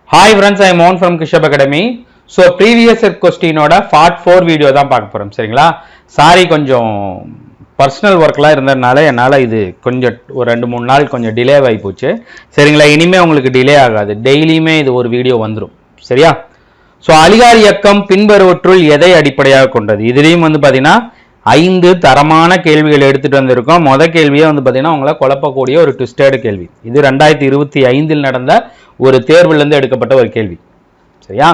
Hi friends, I am Mohan from Kishab Academy. So previous question oda part 4 video தான் பார்க்க போறோம் சரிங்களா. Sorry கொஞ்சம் பர்சனல் ஒர்க்லாம் இருந்ததனால என்னால இது கொஞ்சம் ஒரு 2-3 நாள் கொஞ்சம் டிலே ஆகி போச்சு சரிங்களா. இனிமே உங்களுக்கு டிலே ஆகாது, டெய்லியுமே இது ஒரு வீடியோ வந்துடும் சரியா. ஸோ அலிகார் இயக்கம் பின்வருவற்றுள் எதை அடிப்படையாக கொண்டது? இதுலேயும் வந்து பார்த்தீங்கன்னா 5 தரமான கேள்விகள் எடுத்துட்டு வந்திருக்கோம். மொதல் கேள்வியே வந்து பார்த்தீங்கன்னா உங்களை குழப்பக்கூடிய ஒரு ட்விஸ்டட் கேள்வி. இது 2025 நடந்த ஒரு தேர்விலிருந்து எடுக்கப்பட்ட ஒரு கேள்வி சரியா.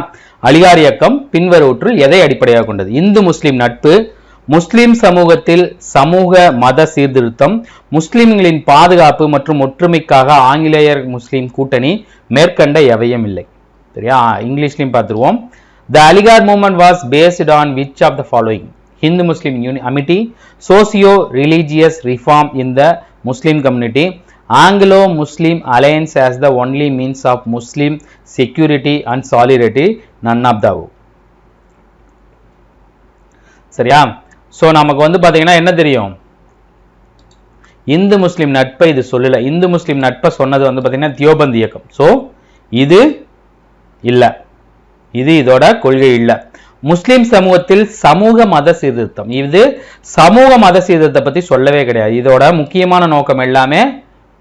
அலிகார் இயக்கம் பின்வருவற்றுள் எதை அடிப்படையாக கொண்டது? இந்து முஸ்லிம் நட்பு, முஸ்லிம் சமூகத்தில் சமூக மத சீர்திருத்தம், முஸ்லிம்களின் பாதுகாப்பு மற்றும் ஒற்றுமைக்காக ஆங்கிலேயர் முஸ்லிம் கூட்டணி, மேற்கண்ட எவையும் இல்லை சரியா. இங்கிலீஷ்லையும் பார்த்துருவோம். The Aligarh movement was based on which of the following? Hindu Muslim amity, socio religious reform in the Muslim community, Anglo Muslim alliance as the only means of Muslim security and solidarity, none of the above. சரியா. So நமக்கு வந்து பாத்தீங்கன்னா என்ன தெரியும், இந்து முஸ்லிம் நட்பை இது சொல்லல. இந்து முஸ்லிம் நட்பை சொன்னது வந்து பாத்தீங்கன்னா தியோபந்த் இயக்கம். சோ இது இல்ல, இது இதோட கொள்கை இல்ல. முஸ்லிம் சமூகத்தில் சமூக மத சீர்திருத்தம், இது சமூக மத சீர்திருத்தத்தை பத்தி சொல்லவே கிடையாது. இதோட முக்கியமான நோக்கம் எல்லாமே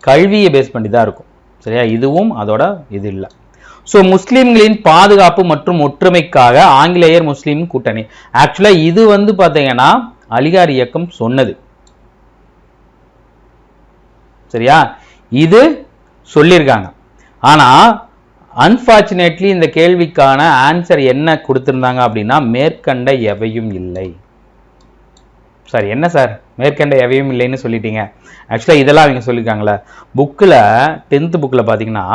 கல்வியை பேஸ் பண்ணி தான் இருக்கும் சரியா. இதுவும் அதோட இது இல்லை. ஸோ முஸ்லிம்களின் பாதுகாப்பு மற்றும் ஒற்றுமைக்காக ஆங்கிலேயர் முஸ்லிம் கூட்டணி, ஆக்சுவலா இது வந்து பாத்தீங்கன்னா அலிகார் இயக்கம் சொன்னது சரியா. இது சொல்லியிருக்காங்க. ஆனா அன்பார்ச்சுனேட்லி இந்த கேள்விக்கான ஆன்சர் என்ன கொடுத்திருந்தாங்க அப்படின்னா மேற்கண்ட எவையும் இல்லை. சார் என்ன சார் மேற்கண்ட எவையும் இல்லைன்னு சொல்லிட்டீங்க? ஆக்சுவலாக இதெல்லாம் அவங்க சொல்லியிருக்காங்களே புக்கில், 10th புக்கில் பார்த்தீங்கன்னா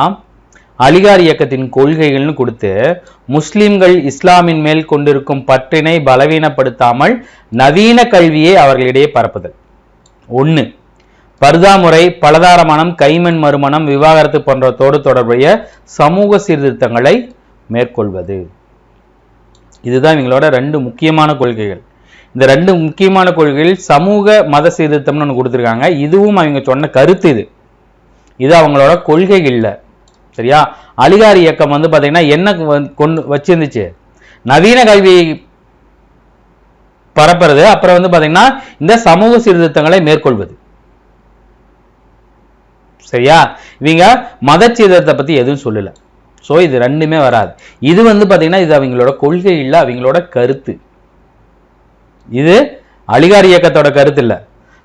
அலிகார் இயக்கத்தின் கொள்கைகள்னு கொடுத்து முஸ்லிம்கள் இஸ்லாமின் மேல் கொண்டிருக்கும் பற்றினை பலவீனப்படுத்தாமல் நவீன கல்வியை அவர்களிடையே பரப்புதல். 1. பர்தா முறை, பலதார மனம், கைமண் மறுமணம், விவாகரத்து போன்றதோடு தொடர்புடைய சமூக சீர்திருத்தங்களை மேற்கொள்வது. இதுதான் இவங்களோட 2 முக்கியமான கொள்கைகள். இந்த 2 முக்கியமான கொள்கைகள் சமூக மத சீர்திருத்தம்னு ஒன்று கொடுத்துருக்காங்க. இதுவும் அவங்க சொன்ன கருத்து. இது அவங்களோட கொள்கை இல்லை சரியா. அலிகார் இயக்கம் வந்து பார்த்தீங்கன்னா என்ன கொண்டு வச்சிருந்துச்சு, நவீன கல்வியை பரப்புறது, அப்புறம் வந்து பார்த்தீங்கன்னா இந்த சமூக சீர்திருத்தங்களை மேற்கொள்வது சரியா. இவங்க மத சீர்திருத்தத்தை பத்தி எதுவும் சொல்லல. சோ இது ரெண்டுமே வராது. இது வந்து பாத்தீங்கன்னா இது அவங்களோட கொள்கை இல்ல, அவங்களோட கருத்து. இது அலிகார் இயக்கத்தோட கருத்து இல்ல.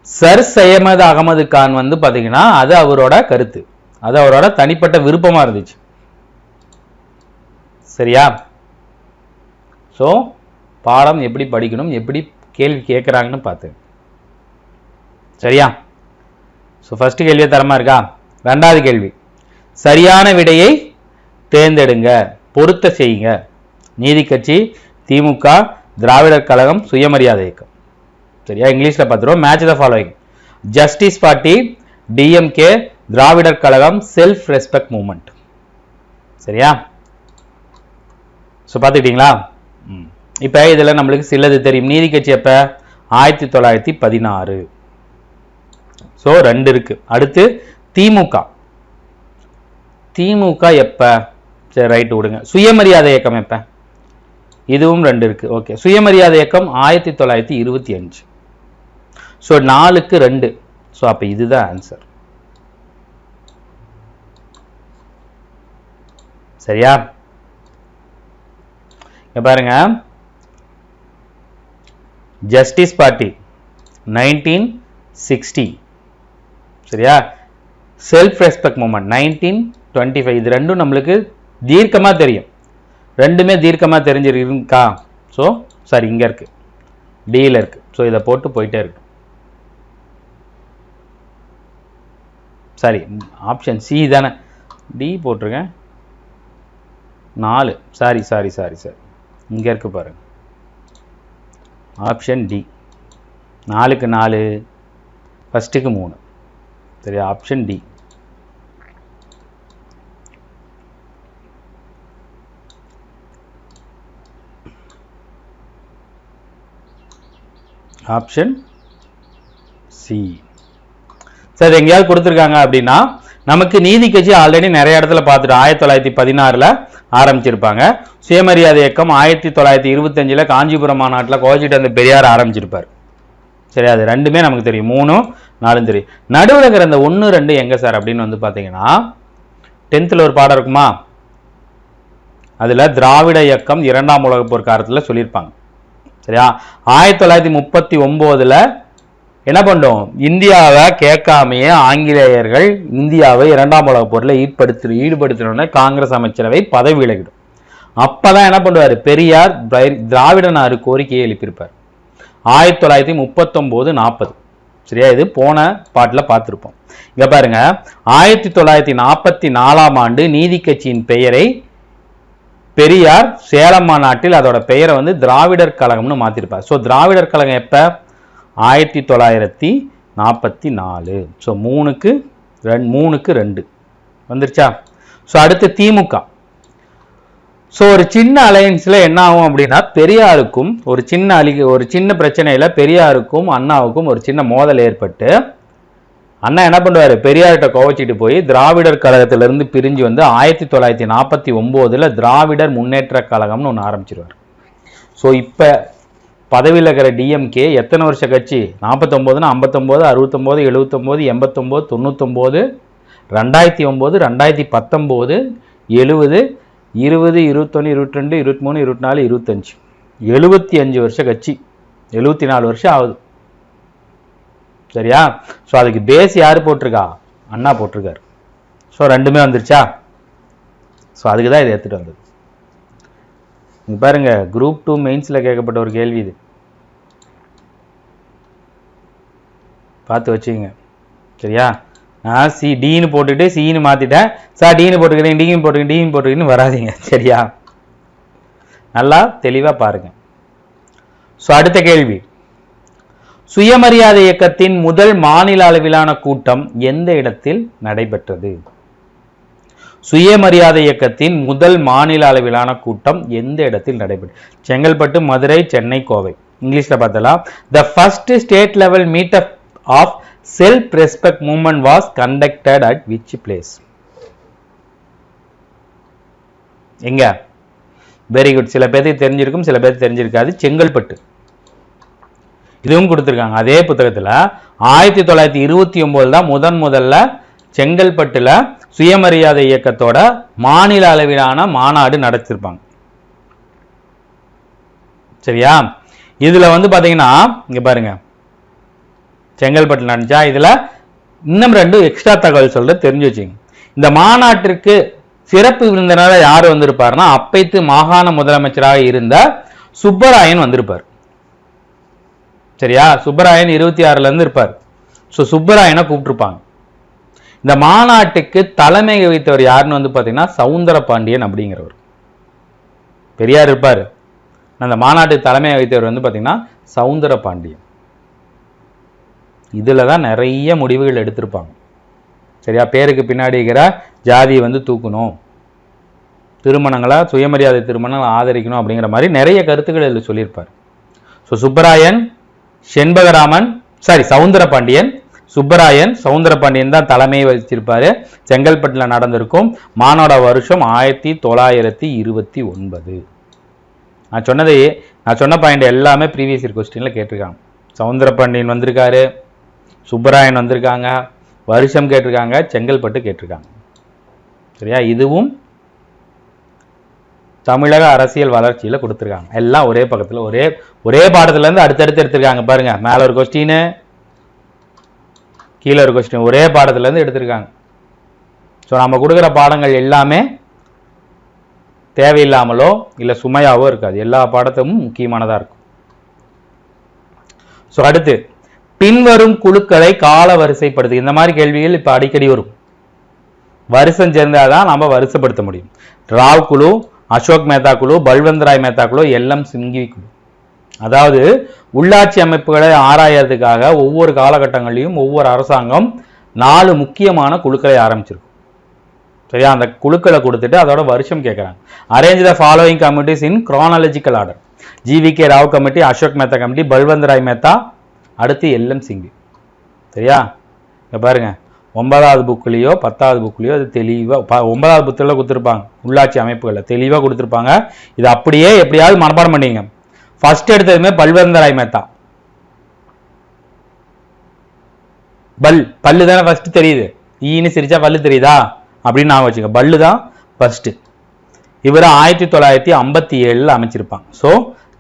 சர் சையமது அகமது கான் வந்து பாத்தீங்கன்னா அது அவரோட கருத்து, அது அவரோட தனிப்பட்ட விருப்பமா இருந்துச்சு சரியா. சோ பாடம் எப்படி படிக்கணும், எப்படி கேள்வி கேட்கிறாங்கன்னு பார்த்து சரியா. ஸோ ஃபர்ஸ்ட் கேள்வியே தரமா இருக்கா. 2வது கேள்வி, சரியான விடையை தேர்ந்தெடுங்க, பொருத்த செய்யுங்க. நீதி கட்சி, திமுக, திராவிடர் கழகம், சுயமரியாதை இயக்கம் சரியா. இங்கிலீஷ்ல பார்த்துருவோம். Match the following: justice party, DMK, Dravidar Kazhagam, self respect movement சரியா. ஸோ பார்த்துக்கிட்டீங்களா. இப்போ இதில் நம்மளுக்கு சிலது தெரியும். நீதி கட்சி எப்போ? 1916. ஸோ 2 இருக்கு. அடுத்து திமுக, திமுக எப்ப? சரி ரைட் விடுங்க. சுயமரியாதை இயக்கம் எப்ப? இதுவும் 2 இருக்கு. ஓகே, சுயமரியாதை இயக்கம் 1925. ஸோ 4க்கு 2. ஸோ அப்ப இதுதான் ஆன்சர் சரியா. பாருங்க, ஜஸ்டிஸ் பார்ட்டி 1960 சரியா. Self respect movement 1925. இது 2ம் நம்மளுக்கு தீர்க்கமா தெரியும். 2மே தீர்க்கமா தெரிஞ்சிருக்கா. ஸோ சாரி இங்க இருக்கு, டியில் இருக்கு. ஸோ இதை போட்டு போயிட்டே இருக்கு. சாரி ஆப்ஷன் சி தானே, டி போட்டிருக்கேன் 4. சாரி சாரி சாரி சாரி இங்க இருக்கு பாருங்க, ஆப்ஷன் டி. 4க்கு 4, ஃபர்ஸ்ட்டுக்கு 3 சரி. Option D. Option C. சரி எங்கேயாவது கொடுத்துருக்காங்க அப்படின்னா நமக்கு நீதி கட்சி ஆல்ரெடி நிறைய இடத்துல பார்த்துட்டோம். 1916 ஆரம்பிச்சிருப்பாங்க. சுயமரியாதை இயக்கம் 1925 காஞ்சிபுரம் மாநாட்டில் கோச்சிட்டு அந்த பெரியார் ஆரம்பிச்சிருப்பார். சரி, அது ரெண்டுமே நமக்கு தெரியும். 3, 4 தெரியும். நடுவில் இருக்கிற அந்த 1, 2 எங்க சார் அப்படின்னு வந்து பார்த்தீங்கன்னா 10th ஒரு பாடம் இருக்குமா, அதுல திராவிட இயக்கம் 2ஆம் உலகப் போர் காலத்தில் சொல்லியிருப்பாங்க. சரியா, 1939 என்ன பண்ணோம், இந்தியாவை கேட்காமையே ஆங்கிலேயர்கள் இந்தியாவை 2ஆம் உலகப் போரில் ஈடுபடுத்தினோன்னு காங்கிரஸ் அமைச்சரவை பதவி விலகிடும். அப்பதான் என்ன பண்ணுவார், பெரியார் திராவிடனாரு கோரிக்கையை எழுப்பியிருப்பார் 1939-40. சரியா, இது போன பாட்டில் பார்த்துருப்போம். இங்க பாருங்க, 1944ஆம் ஆண்டு நீதி கட்சியின் பெயரை பெரியார் சேலம் மாநாட்டில் அதோட பெயரை வந்து திராவிடர் கழகம்னு மாத்திருப்பார். ஸோ திராவிடர் கழகம் எப்ப, 1944. ஸோ 3க்கு 2 வந்துருச்சா. ஸோ அடுத்து திமுக. ஸோ ஒரு சின்ன அலையன்ஸ்ல என்ன ஆகும் அப்படின்னா, பெரியாருக்கும் ஒரு சின்ன பிரச்சனையில பெரியாருக்கும் அண்ணாவுக்கும் ஒரு சின்ன மோதல் ஏற்பட்டு அண்ணா என்ன பண்ணுவாரு, பெரியார்கிட்ட கோவச்சிட்டு போய் திராவிடர் கழகத்திலிருந்து பிரிஞ்சு வந்து 1949 திராவிடர் முன்னேற்ற கழகம்னு ஒன்று ஆரம்பிச்சிருவார். ஸோ இப்போ பதவியில் இருக்கிற டிஎம்கே எத்தனை வருஷ கட்சி, 49னா 59, 69, 79, 89, 99, 2009, 2019, 70, 20, 21, 22, 23, 24, 25, 75 வருஷ கட்சி, 74 வருஷம் ஆகுது. சரியா, ஸோ அதுக்கு பேஸ் யார் போட்டிருக்கா, அண்ணா போட்டிருக்காரு. ஸோ ரெண்டுமே வந்துருச்சா. ஸோ அதுக்கு தான் இதை எடுத்துகிட்டு வந்தது. பாருங்க, குரூப் 2 மெயின்ஸில் கேட்கப்பட்ட ஒரு கேள்வி இது, பார்த்து வச்சுங்க. சரியா, நான் டின்னு போட்டுட்டு சின்னு மாற்றிட்டேன் சார், டின்னு போட்டுக்கிறேன், டின்னு போட்டுக்கிறேன், டின்னு போட்டுக்கிறேன்னு வராதிங்க. சரியா, நல்லா தெளிவாக பாருங்க. ஸோ அடுத்த கேள்வி, சுயமரியாதை இயக்கத்தின் முதல் மாநில அளவிலான கூட்டம் எந்த இடத்தில் நடைபெற்றது? சுயமரியாதை இயக்கத்தின் முதல் மாநில அளவிலான கூட்டம் எந்த இடத்தில் நடைபெற்றது? செங்கல்பட்டு, மதுரை, சென்னை, கோவை. இங்கிலீஷ்ல பார்த்தலாம், the first state level meetup of self respect movement was conducted at which place? எங்க? Very good. சில பேருக்கு தெரிஞ்சிருக்கும், சில பேருக்கு தெரிஞ்சிருக்காது. செங்கல்பட்டு. இதுவும் கொடுத்துருக்காங்க அதே புத்தகத்தில். 1929 தான் முதல்ல செங்கல்பட்டுல சுயமரியாதை இயக்கத்தோட மாநில அளவிலான மாநாடு நடத்திருப்பாங்க. சரியா, இதுல வந்து பாத்தீங்கன்னா இங்க பாருங்க, செங்கல்பட்டுல நடந்துச்சா. இதுல இன்னும் 2 எக்ஸ்ட்ரா தகவல் சொல்ற தெரிஞ்சு வச்சுங்க. இந்த மாநாட்டிற்கு சிறப்பு விருந்தினராக யார் வந்திருப்பாருன்னா, அப்பைத்து மாகாண முதலமைச்சராக இருந்த சுப்பராயன் வந்திருப்பார். சரியா, சுப்பராயன் 26ல இருந்து இருப்பார். ஸோ சுப்பராயனை கூப்பிட்டுருப்பாங்க. இந்த மாநாட்டுக்கு தலைமை வகித்தவர் யாருன்னு வந்து பார்த்தீங்கன்னா சவுந்தர பாண்டியன் அப்படிங்கிறவர். பெரியார் இருப்பார், அந்த மாநாட்டுக்கு தலைமை வகித்தவர் வந்து பார்த்தீங்கன்னா சவுந்தர பாண்டியன். இதில் தான் நிறைய முடிவுகள் எடுத்திருப்பாங்க. சரியா, பேருக்கு பின்னாடி இருக்கிற ஜாதியை வந்து தூக்கணும், திருமணங்களை சுயமரியாதை திருமணங்களை ஆதரிக்கணும் அப்படிங்கிற மாதிரி நிறைய கருத்துக்கள் இதில் சொல்லியிருப்பார். ஸோ சுப்பராயன், செண்பகராமன், சவுந்தர பாண்டியன், சுப்பராயன், சவுந்தர பாண்டியன் தான் தலைமையை வச்சிருப்பாரு. செங்கல்பட்டில் நடந்திருக்கும். மாநாட வருஷம் 1929. நான் சொன்ன பாயிண்ட் எல்லாமே ப்ரீவியஸ் இயர் கொஸ்டின்ல கேட்டிருக்காங்க. சவுந்தர பாண்டியன் வந்திருக்காரு, சுப்பராயன் வந்திருக்காங்க, வருஷம் கேட்டிருக்காங்க, செங்கல்பட்டு கேட்டிருக்காங்க. சரியா, இதுவும் தமிழக அரசியல் வளர்ச்சியில கொடுத்துருக்காங்க. எல்லாம் ஒரே பக்கத்தில் ஒரே பாடத்துல இருந்து அடுத்தடுத்து எடுத்திருக்காங்க. பாருங்க, மேல ஒரு கொஸ்டின், கீழே ஒரு கொஸ்டின், ஒரே பாடத்துல இருந்து எடுத்திருக்காங்க. ஸோ நம்ம கொடுக்குற பாடங்கள் எல்லாமே தேவையில்லாமலோ இல்லை சுமையாவோ இருக்காது. எல்லா பாடத்தும் முக்கியமானதா இருக்கும். ஸோ அடுத்து, பின்வரும் குழுக்களை கால வரிசைப்படுத்து. இந்த மாதிரி கேள்விகள் இப்ப அடிக்கடி வரும். வருஷம் சேர்ந்தாதான் நம்ம வரிசைப்படுத்த முடியும். ராவ் குழு, அசோக் மேத்தா குழு, பல்வந்த் ராய் மேத்தா குழு, எல்எம் சிங்கி குழு. அதாவது உள்ளாட்சி அமைப்புகளை ஆராயறதுக்காக ஒவ்வொரு காலகட்டங்களிலும் ஒவ்வொரு அரசாங்கம் 4 முக்கியமான குழுக்களை ஆரம்பிச்சிருக்கும். சரியா, அந்த குழுக்களை கொடுத்துட்டு அதோட வருஷம் கேட்கறாங்க. Arrange the following committees in chronological order. GVK Rao committee, Ashok Mehta committee, Balwant Rai Mehta, அடுத்து எல்எம் சிங்கி. சரியா, இங்க பாருங்க, 9வது புக்லேயோ 10வது புக்லேயோ அது தெளிவாக 9வது புக்கில் கொடுத்துருப்பாங்க. உள்ளாட்சி அமைப்புகளில் தெளிவாக கொடுத்துருப்பாங்க. இது அப்படியே எப்படியாவது மனப்பாடம் பண்ணிங்க. ஃபர்ஸ்ட் எடுத்ததுமே பல்வந்தராய் மேத்தா. பல்லு தானே ஃபர்ஸ்ட் தெரியுது. ஈன்னு சிரிச்சா பல்லு தெரியுதா அப்படின்னு நான் வச்சுக்க. பல்லு தான் ஃபர்ஸ்ட். இவர் 1957 அமைச்சிருப்பாங்க. ஸோ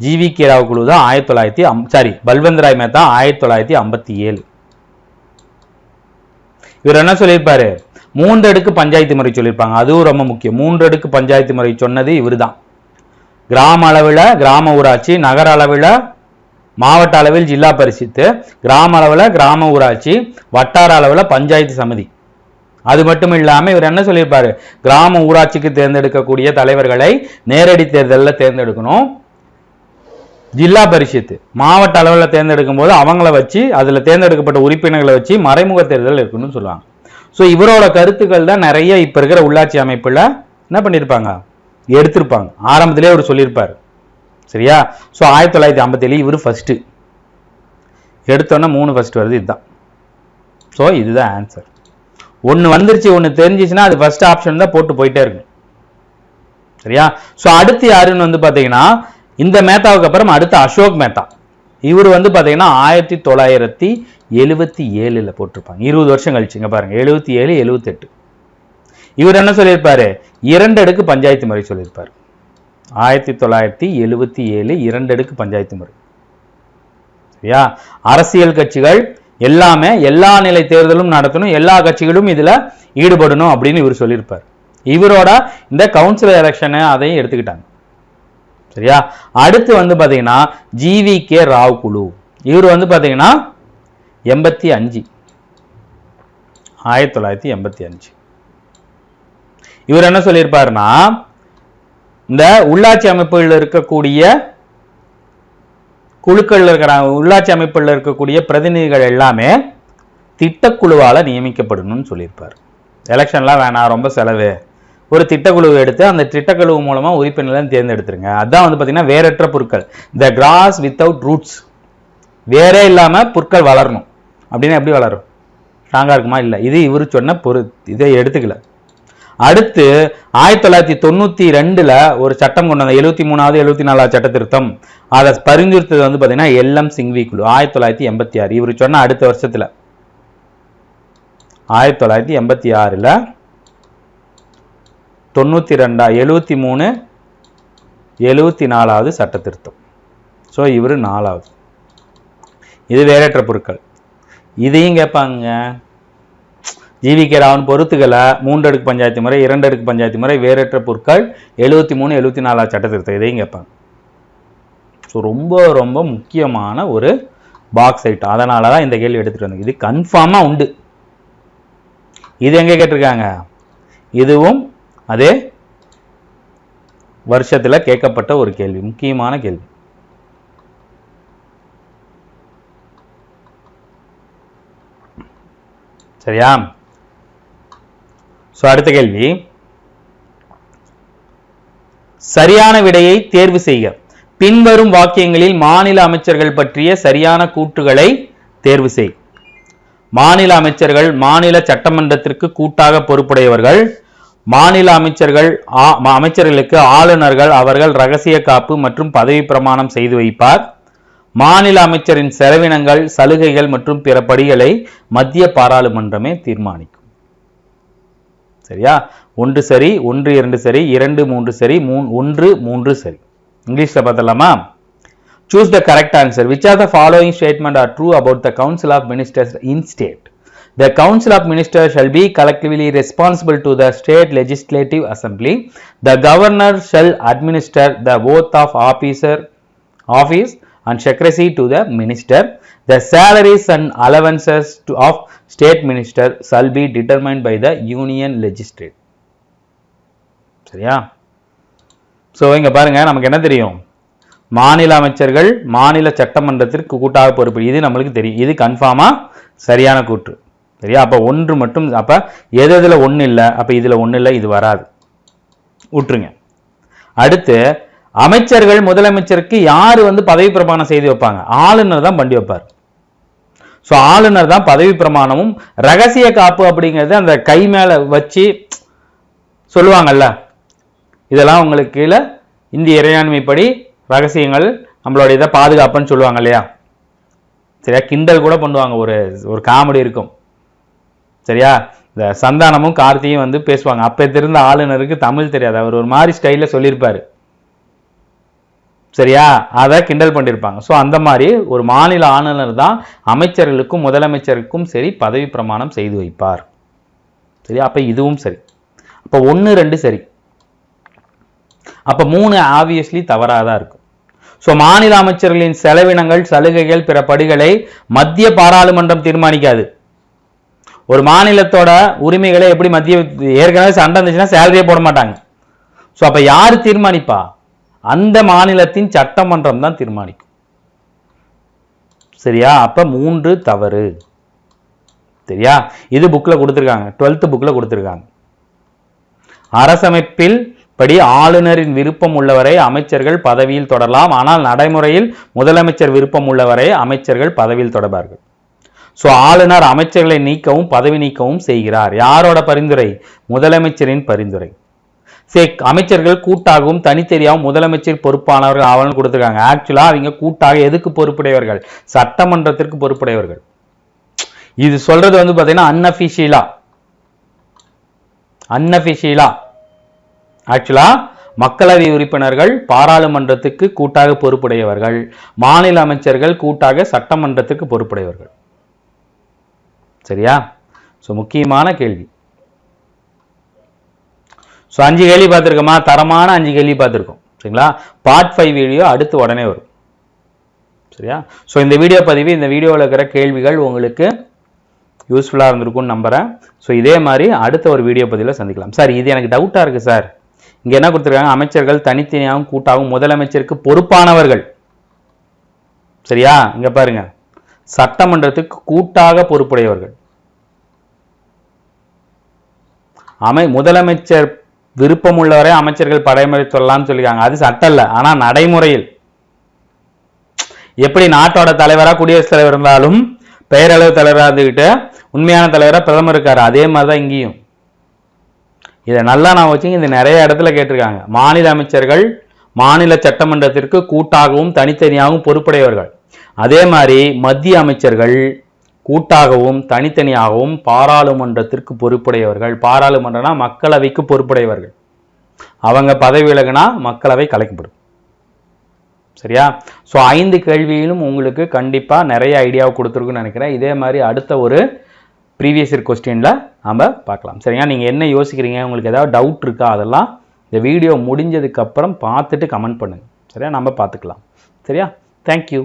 ஜிவிகே ராவ் குழு தான் பல்வந்தராய் மேத்தா 1957. இவர் என்ன சொல்லியிருப்பாரு? 3 அடுக்கு பஞ்சாயத்து முறை சொல்லியிருப்பாங்க. அதுவும் ரொம்ப முக்கியம். 3 அடுக்கு பஞ்சாயத்து முறை சொன்னது இவர் தான். கிராம அளவில் கிராம ஊராட்சி, நகர அளவில் மாவட்ட அளவில் ஜில்லா பரிஷத்து, கிராம அளவில் கிராம ஊராட்சி, வட்டார அளவில் பஞ்சாயத்து சமிதி. அது மட்டும் இல்லாமல் இவர் என்ன சொல்லியிருப்பாரு? கிராம ஊராட்சிக்கு தேர்ந்தெடுக்கக்கூடிய தலைவர்களை நேரடி தேர்தலில் தேர்ந்தெடுக்கணும். ஜில்லா பரிஷத்து மாவட்ட அளவில் தேர்ந்தெடுக்கும் போது அவங்கள வச்சு அதில் தேர்ந்தெடுக்கப்பட்ட உறுப்பினர்களை வச்சு மறைமுக தேர்தல் இருக்குன்னு சொல்லுவாங்க. ஸோ இவரோட கருத்துக்கள் தான் நிறைய இப்போ இருக்கிற உள்ளாட்சி அமைப்பில் என்ன பண்ணியிருப்பாங்க, எடுத்திருப்பாங்க. ஆரம்பத்திலே அவர் சொல்லியிருப்பார். சரியா? ஸோ 1957 இவர் ஃபர்ஸ்ட் எடுத்தோன்னே 3 ஃபர்ஸ்ட் வருது. இதுதான். ஸோ இதுதான் ஆன்சர். ஒன்று வந்துருச்சு, ஒன்று தெரிஞ்சிச்சுன்னா அது ஃபர்ஸ்ட் ஆப்ஷன் தான் போட்டு போயிட்டே இருக்கு. சரியா? ஸோ அடுத்து யாருன்னு வந்து பார்த்தீங்கன்னா, இந்த மேத்தாவுக்கு அப்புறம் அடுத்து அசோக் மேத்தா. இவர் வந்து பார்த்தீங்கன்னா 1977 போட்டிருப்பாங்க. 20 வருஷம் கழிச்சுங்க பாருங்க. 77, 78. இவர் என்ன சொல்லியிருப்பாரு? 2 அடுக்கு பஞ்சாயத்து முறை சொல்லியிருப்பார். 1977 2 அடுக்கு பஞ்சாயத்து முறை. சரியா? அரசியல் கட்சிகள் எல்லாமே எல்லா நிலை தேர்தலும் நடத்தணும், எல்லா கட்சிகளும் இதுல ஈடுபடணும் அப்படின்னு இவர் சொல்லியிருப்பார். இவரோட இந்த கவுன்சிலர் எலெக்ஷன் அதையும் எடுத்துக்கிட்டாங்க. சரியா? அடுத்து வந்து பாத்தீங்கன்னா ஜிவிகே ராவ் குழு. இவர் வந்து பாத்தீங்கன்னா 85, 1985. இவர் என்ன சொல்லியிருப்பாருன்னா, இந்த உள்ளாட்சி அமைப்புகளில் இருக்கக்கூடிய குழுக்கள் இருக்கிற உள்ளாட்சி அமைப்புகளில் இருக்கக்கூடிய பிரதிநிதிகள் எல்லாமே திட்டக்குழுவால் நியமிக்கப்படணும்னு சொல்லியிருப்பார். எலெக்ஷன்லாம் வேணாம், ரொம்ப செலவு, ஒரு திட்டக்குழுவை எடுத்து அந்த திட்டக்குழு மூலமாக உறுப்பினர்களை தேர்ந்தெடுத்துருங்க. அதுதான் வந்து பார்த்தீங்கன்னா வேறற்ற புற்கள், த கிராஸ் வித்தவுட் ரூட்ஸ். வேறே இல்லாமல் புற்கள் வளரணும் அப்படின்னா எப்படி வளரும்? ஸ்ட்ராங்காக இருக்குமா? இல்லை. இது இவர் சொன்ன இதை எடுத்துக்கல. அடுத்து 1992 ஒரு சட்டம் கொண்டு வந்த 73வது 74வது சட்ட திருத்தம். அதை பரிந்துரைத்தது வந்து பார்த்தீங்கன்னா LM சிங்வி குழு 1986. இவர் சொன்ன அடுத்த வருஷத்துல 1986 92 73 74வது சட்ட திருத்தம். ஸோ இவர் 4வது. இது வேறற்ற பொருட்கள். இதையும் கேட்பாங்க. ஜிவிகே ராவன் பொறுத்துக்களை 3 அடுக்கு பஞ்சாயத்து முறை, 2 அடுக்கு பஞ்சாயத்து முறை, வேறற்ற பொருட்கள், 73 74வது சட்ட திருத்தம். இதையும் கேட்பாங்க. ஸோ ரொம்ப ரொம்ப முக்கியமான ஒரு பாக்ஸ் ஐட்டம். அதனால தான் இந்த கேள்வி எடுத்துட்டு வந்தேன். இது கன்ஃபார்மாக உண்டு. இது எங்கே கேட்டிருக்காங்க? இதுவும் அதே வருஷத்தில் கேட்கப்பட்ட ஒரு கேள்வி, முக்கியமான கேள்வி. சரியா? ஸோ அடுத்த கேள்வி, சரியான விடையை தேர்வு செய்க. பின்வரும் வாக்கியங்களில் மாநில அமைச்சர்கள் பற்றிய சரியான கூற்றுகளை தேர்வு செய். மாநில அமைச்சர்கள் மாநில சட்டமன்றத்திற்கு கூட்டாக பொறுப்புடையவர்கள். மாநில அமைச்சர்களுக்கு ஆளுநர்கள் அவர்கள் ரகசிய காப்பு மற்றும் பதவி பிரமாணம் செய்து வைப்பார். மாநில அமைச்சரின் செலவினங்கள், சலுகைகள் மற்றும் பிற படிகளை மத்திய பாராளுமன்றமே தீர்மானிக்கும். சரியா? 1 சரி, 1 2 சரி, 2 3 சரி, 1 3 சரி. இங்கிலீஷ்ல பார்த்தலாமா? Choose the correct answer. Which of the following statement are true about the Council of Ministers in state? The Council of Ministers shall be collectively responsible to the state legislative assembly. The governor shall administer the oath of office and secrecy to the minister. The salaries and allowances of state minister shall be determined by the union legislature. சரியா? So இங்க பாருங்க, நமக்கு என்ன தெரியும்? மாநில அமைச்சர்கள் மாநில சட்டமன்றத்திற்கு கூட்டாக பொறுப்பு. இது நம்மளுக்கு தெரியும். இது கன்ஃபார்மா சரியான கூற்று. சரியா? அப்ப 1 மட்டும். அப்ப எதுல 1 இல்லை, அப்ப இதுல 1 இல்லை, இது வராது, விட்டுருங்க. அடுத்து, அமைச்சர்கள் முதலமைச்சருக்கு யாரு வந்து பதவி பிரமாணம் செய்து வைப்பாங்க? ஆளுநர் தான் பண்ணி வைப்பார். ஸோ ஆளுநர் தான் பதவி பிரமாணமும். ரகசிய காப்பு அப்படிங்கிறது அந்த கை மேல வச்சு சொல்லுவாங்கல்ல, இதெல்லாம் உங்களுக்கு கீழே இந்திய இறையாண்மைப்படி ரகசியங்கள் நம்மளோட இதை பாதுகாப்புன்னு சொல்லுவாங்க இல்லையா. சரியா, கிண்டல் கூட பண்ணுவாங்க, ஒரு காமெடி இருக்கும். சரியா, இந்த சந்தானமும் கார்த்தியும் வந்து பேசுவாங்க. அப்ப இருந்த ஆளுநருக்கு தமிழ் தெரியாது, அவர் ஒரு மாதிரி ஸ்டைல சொல்லியிருப்பாரு. சரியா, அதை கிண்டல் பண்ணியிருப்பாங்க. ஸோ அந்த மாதிரி ஒரு மாநில ஆளுநர் தான் அமைச்சர்களுக்கும் முதலமைச்சருக்கும் சரி பதவி பிரமாணம் செய்து வைப்பார். சரியா, அப்ப இதுவும் சரி. அப்ப 1, 2 சரி. அப்ப 3 ஆப்வியஸ்லி தவறாதான் இருக்கும். ஸோ மாநில அமைச்சர்களின் செலவினங்கள், சலுகைகள், பிற படிகளை மத்திய பாராளுமன்றம் தீர்மானிக்காது. ஒரு மாநிலத்தோட உரிமைகளை எப்படி மத்திய, ஏற்கனவே சண்டை இருந்துச்சுன்னா சேலரியே போட மாட்டாங்க. ஸோ அப்ப யாரு தீர்மானிப்பா? அந்த மாநிலத்தின் சட்டமன்றம் தான் தீர்மானிக்கும். சரியா, அப்ப 3 தவறு. சரியா, இது புக்ல கொடுத்திருக்காங்க, 12th புக்ல கொடுத்திருக்காங்க. அரசமைப்பில் படி ஆளுநரின் விருப்பம் உள்ளவரை அமைச்சர்கள் பதவியில் தொடரலாம். ஆனால் நடைமுறையில் முதலமைச்சர் விருப்பம் உள்ளவரை அமைச்சர்கள் பதவியில் தொடர்பார்கள். ஸோ ஆளுநர் அமைச்சர்களை நீக்கவும் பதவி நீக்கவும் செய்கிறார். யாரோட பரிந்துரை? முதலமைச்சரின் பரிந்துரை. அமைச்சர்கள் கூட்டாகவும் தனித்தனியாகவும் முதலமைச்சர் பொறுப்பானவர்கள் ஆவணம் கொடுத்திருக்காங்க. ஆக்சுவலா அவங்க கூட்டாக எதுக்கு பொறுப்புடையவர்கள்? சட்டமன்றத்திற்கு பொறுப்புடையவர்கள். இது சொல்றது வந்து பாத்தீங்கன்னா அன்அபிஷியலா. ஆக்சுவலா மக்களவை உறுப்பினர்கள் பாராளுமன்றத்துக்கு கூட்டாக பொறுப்புடையவர்கள், மாநில அமைச்சர்கள் கூட்டாக சட்டமன்றத்துக்கு பொறுப்புடையவர்கள். சரியா, ஸோ முக்கியமான கேள்வி. ஸோ 5 கேள்வி பார்த்துருக்கோமா? தரமான 5 கேள்வி பார்த்துருக்கோம். சரிங்களா, பார்ட் 5 வீடியோ அடுத்து உடனே வரும். சரியா, ஸோ இந்த வீடியோ பதிவு, இந்த வீடியோவில் இருக்கிற கேள்விகள் உங்களுக்கு யூஸ்ஃபுல்லாக இருந்திருக்கும்னு நம்புகிறேன். ஸோ இதே மாதிரி அடுத்த ஒரு வீடியோ பதிவில் சந்திக்கலாம். சார் இது எனக்கு டவுட்டாக இருக்குது சார், இங்கே என்ன கொடுத்துருக்காங்க? அமைச்சர்கள் தனித்தனியாகவும் கூட்டாகவும் முதலமைச்சருக்கு பொறுப்பானவர்கள். சரியா, இங்கே பாருங்க, சட்டமன்றத்துக்கு கூட்டாக பொறுப்புடையவர்கள். முதலமைச்சர் விருப்பம் உள்ளவரை அமைச்சர்கள் படைமுறை சொல்லலாம்னு சொல்லியிருக்காங்க. அது சட்டம் இல்லை, ஆனா நடைமுறையில் எப்படி நாட்டோட தலைவரா குடியரசுத் தலைவர் இருந்தாலும் பெயரளவு தலைவராக இருந்துகிட்டு உண்மையான தலைவராக பிரதமர் இருக்காரு, அதே மாதிரிதான் இங்கேயும். இதை நல்லா நான் வச்சுங்க, இது நிறைய இடத்துல கேட்டிருக்காங்க. மாநில அமைச்சர்கள் மாநில சட்டமன்றத்திற்கு கூட்டாகவும் தனித்தனியாகவும் பொறுப்புடையவர்கள். அதே மாதிரி மத்திய அமைச்சர்கள் கூட்டாகவும் தனித்தனியாகவும் பாராளுமன்றத்திற்கு பொறுப்புடையவர்கள். பாராளுமன்றம்னா மக்களவைக்கு பொறுப்புடையவர்கள். அவங்க பதவி விலகினா மக்களவை கலைக்கப்படும். சரியா, ஸோ 5 கேள்வியிலும் உங்களுக்கு கண்டிப்பா நிறைய ஐடியாவை கொடுத்துருக்குன்னு நினைக்கிறேன். இதே மாதிரி அடுத்த ஒரு ப்ரீவியஸ் இயர் கொஸ்டின்ல நம்ம பார்க்கலாம். சரியா, நீங்க என்ன யோசிக்கிறீங்க, உங்களுக்கு ஏதாவது டவுட் இருக்கா, அதெல்லாம் இந்த வீடியோ முடிஞ்சதுக்கு அப்புறம் பார்த்துட்டு கமெண்ட் பண்ணுங்க. சரியா, நம்ம பார்த்துக்கலாம். சரியா, தேங்க்யூ.